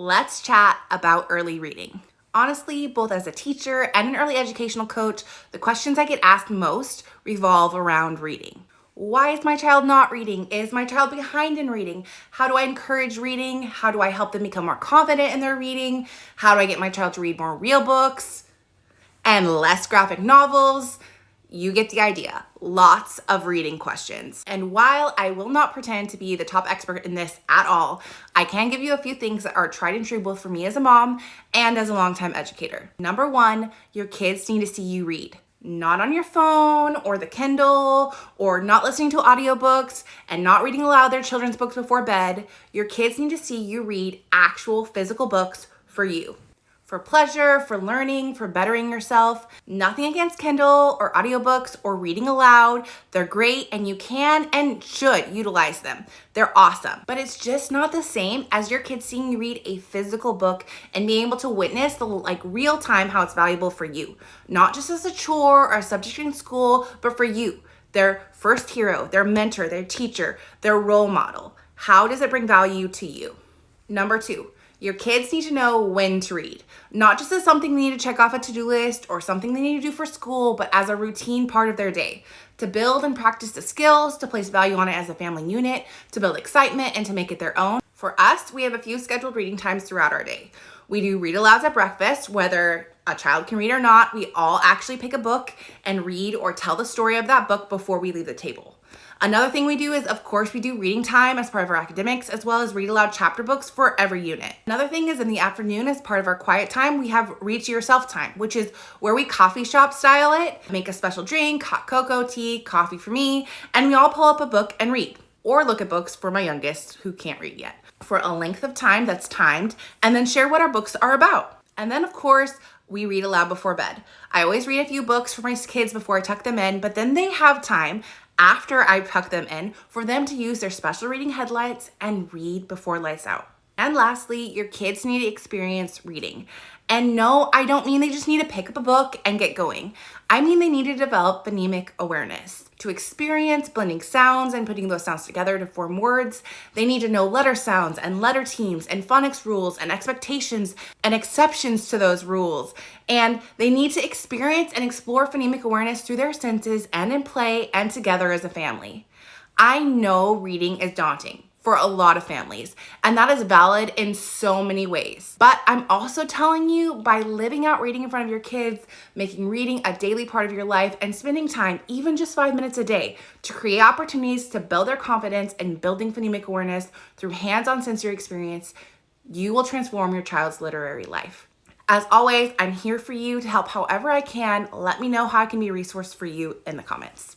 Let's chat about early reading. Honestly, both as a teacher and an early educational coach, the questions I get asked most revolve around reading. Why is my child not reading? Is my child behind in reading? How do I encourage reading? How do I help them become more confident in their reading? How do I get my child to read more real books and less graphic novels? You get the idea. Lots of reading questions. And while I will not pretend to be the top expert in this at all, I can give you a few things that are tried and true both for me as a mom and as a longtime educator. Number one, your kids need to see you read. Not on your phone or the Kindle or not listening to audiobooks and not reading aloud their children's books before bed. Your kids need to see you read actual physical books for you. For pleasure, for learning, for bettering yourself. Nothing against Kindle or audiobooks or reading aloud. They're great and you can and should utilize them. They're awesome. But it's just not the same as your kids seeing you read a physical book and being able to witness the real time how it's valuable for you. Not just as a chore or a subject in school, but for you. Their first hero, their mentor, their teacher, their role model. How does it bring value to you? Number two, your kids need to know when to read, not just as something they need to check off a to-do list or something they need to do for school, but as a routine part of their day, to build and practice the skills, to place value on it as a family unit, to build excitement and to make it their own. For us, we have a few scheduled reading times throughout our day. We do read alouds at breakfast, whether a child can read or not. We all actually pick a book and read or tell the story of that book before we leave the table. Another thing we do is, of course, we do reading time as part of our academics, as well as read aloud chapter books for every unit. Another thing is in the afternoon, as part of our quiet time, we have read to yourself time, which is where we coffee shop style it, make a special drink, hot cocoa, tea, coffee for me, and we all pull up a book and read, or look at books for my youngest who can't read yet, for a length of time that's timed, and then share what our books are about. And then, of course, we read aloud before bed. I always read a few books for my kids before I tuck them in, but then they have time after I tuck them in for them to use their special reading headlights and read before lights out. And lastly, your kids need to experience reading. And no, I don't mean they just need to pick up a book and get going. I mean they need to develop phonemic awareness. To experience blending sounds and putting those sounds together to form words, they need to know letter sounds and letter teams and phonics rules and expectations and exceptions to those rules. And they need to experience and explore phonemic awareness through their senses and in play and together as a family. I know reading is daunting for a lot of families, and that is valid in so many ways. But I'm also telling you, by living out reading in front of your kids, making reading a daily part of your life, and spending time, even just 5 minutes a day, to create opportunities to build their confidence and building phonemic awareness through hands-on sensory experience, you will transform your child's literary life. As always, I'm here for you to help however I can. Let me know how I can be a resource for you in the comments.